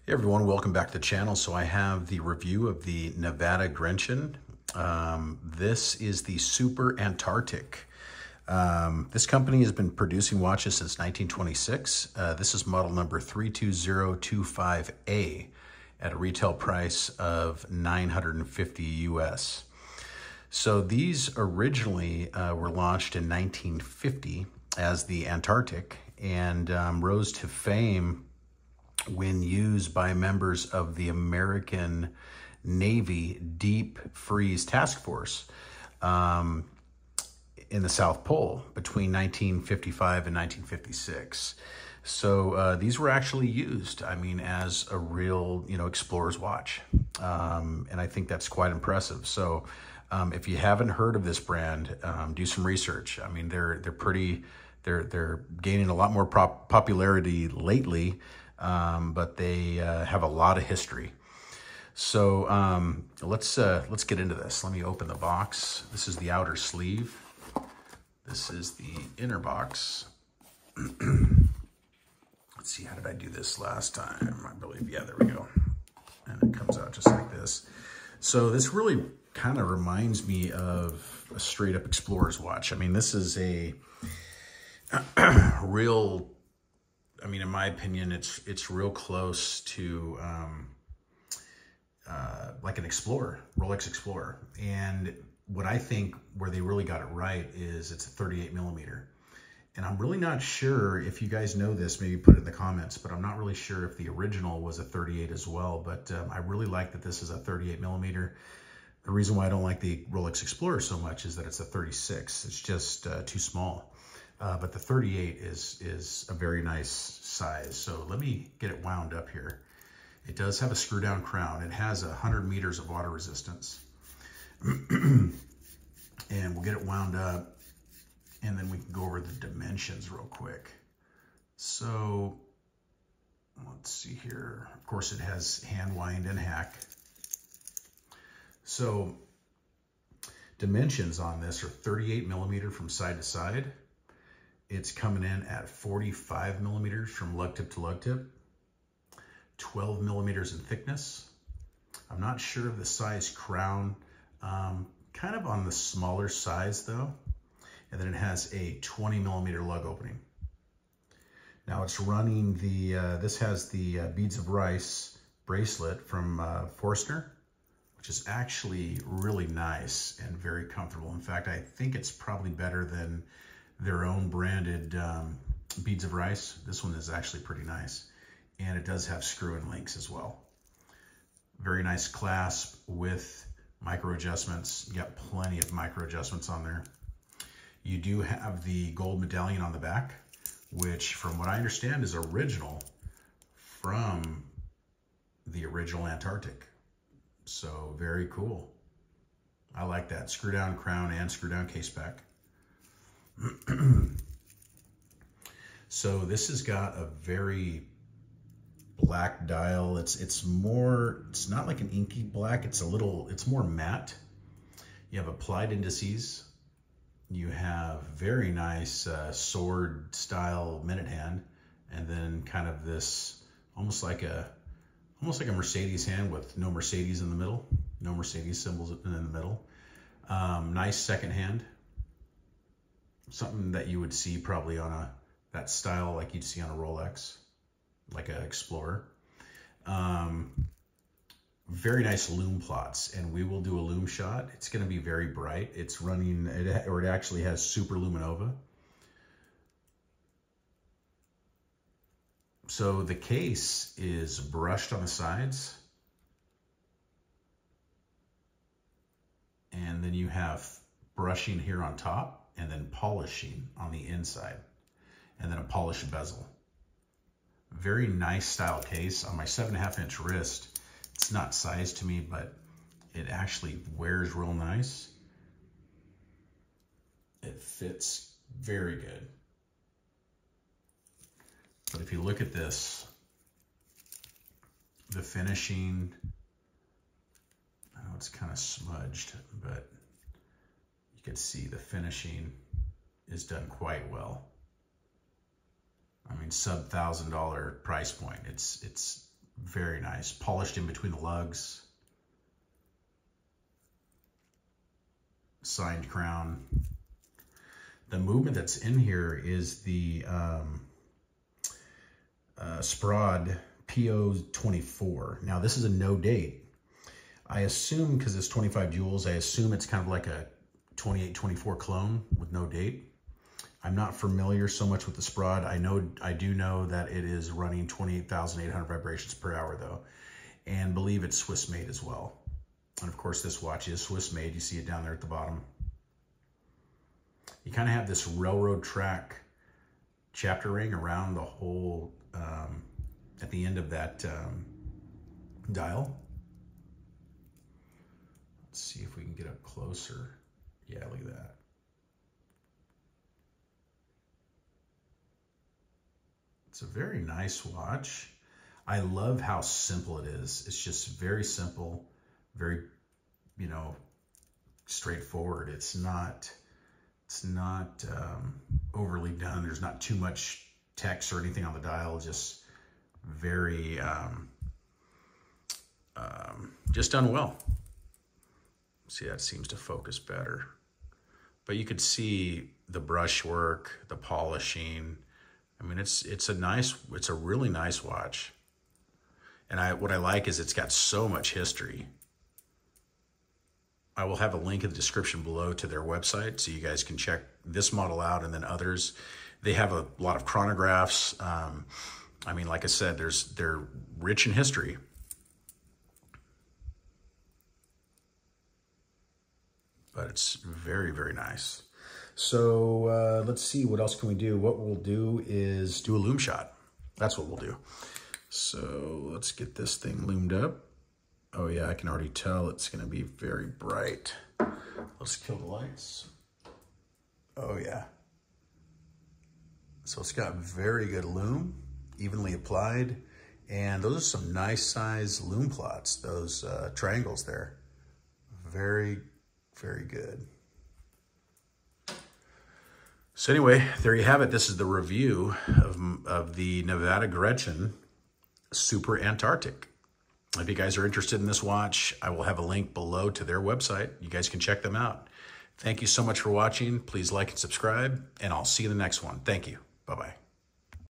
Hey everyone, welcome back to the channel. So I have the review of the NIVADA GRENCHEN. This is the Super Antarctic. This company has been producing watches since 1926. This is model number 32025A at a retail price of $950 US. So these originally were launched in 1950 as the Antarctic and rose to fame when used by members of the American Navy Deep Freeze Task Force in the South Pole between 1955 and 1956. So these were actually used, as a real, explorer's watch. And I think that's quite impressive. So if you haven't heard of this brand, do some research. They're gaining a lot more popularity lately. But they have a lot of history. So let's get into this. Let me open the box. This is the outer sleeve. This is the inner box. Let's see, how did I do this last time? I believe, yeah, there we go. And it comes out just like this. So this really kind of reminds me of a straight up explorer's watch. This is a real, in my opinion, it's real close to like an Explorer, Rolex Explorer. And what I think where they really got it right is it's a 38 millimeter. And I'm really not sure if you guys know this, maybe put it in the comments, but I'm not really sure if the original was a 38 as well. But I really like that this is a 38 millimeter. The reason why I don't like the Rolex Explorer so much is that it's a 36. It's just too small. But the 38 is a very nice size. So let me get it wound up here. It does have a screw down crown. It has 100 meters of water resistance. And we'll get it wound up and then we can go over the dimensions real quick. So let's see here. Of course, it has hand wind and hack. So dimensions on this are 38 millimeter from side to side. It's coming in at 45 millimeters from lug tip to lug tip, 12 millimeters in thickness. I'm not sure of the size crown, kind of on the smaller size though. And then it has a 20 millimeter lug opening. Now it's running the, this has the beads of rice bracelet from Forstner, which is actually really nice and very comfortable. In fact, I think it's probably better than their own branded beads of rice. This one is actually pretty nice. And it does have screw-in links as well. Very nice clasp with micro adjustments. You got plenty of micro adjustments on there. You do have the gold medallion on the back, which from what I understand is original from the original Antarctic. So very cool. I like that. Screw down crown and screw down case back. So this has got a very black dial. It's not like an inky black. It's more matte. You have applied indices. You have very nice sword style minute hand, and then kind of this almost like a Mercedes hand with no Mercedes in the middle, no Mercedes symbols in the middle. Nice second hand. Something that you would see probably on that style like you'd see on a Rolex, like an Explorer. Very nice lume plots, and we will do a lume shot. It's going to be very bright. It's running, it actually has super luminova. So the case is brushed on the sides. And then you have brushing here on top, and then polishing on the inside, and then a polished bezel. Very nice style case. On my 7.5 inch wrist, it's not sized to me, but it actually wears real nice. It fits very good. But if you look at this, the finishing, I know it's kind of smudged, but you can see the finishing is done quite well. I mean, sub $1,000 price point. It's Very nice. Polished in between the lugs. Signed crown. The movement that's in here is the Sprod PO24. Now this is a no date. I assume, because it's 25 joules, I assume it's kind of like a 28-24 clone with no date. I'm not familiar so much with the Sprod. I do know that it is running 28,800 vibrations per hour though, and believe it's Swiss made as well. And of course this watch is Swiss made. You see it down there at the bottom. You kind of have this railroad track chapter ring around the whole, at the end of that dial. Let's see if we can get up closer. Yeah, look at that. It's a very nice watch. I love how simple it is. It's just very simple, very, you know, straightforward. It's not overly done. There's not too much text or anything on the dial. Just very, just done well. See, that seems to focus better. But you could see the brushwork, the polishing. I mean, it's a really nice watch. And what I like is it's got so much history. I will have a link in the description below to their website so you guys can check this model out and then others. They have a lot of chronographs. I mean, like I said, they're rich in history. But it's very, very nice. So let's see, what else can we do? What we'll do is do a loom shot. That's what we'll do. So let's get this thing loomed up. Oh yeah, I can already tell it's gonna be very bright. Let's kill the lights. Oh yeah. So it's got very good loom, evenly applied. And those are some nice size loom plots, those triangles there. Very, very good. So anyway, there you have it. This is the review of the NIVADA GRENCHEN Super Antarctic. If you guys are interested in this watch, I will have a link below to their website. You guys can check them out. Thank you so much for watching. Please like and subscribe, and I'll see you in the next one. Thank you. Bye-bye.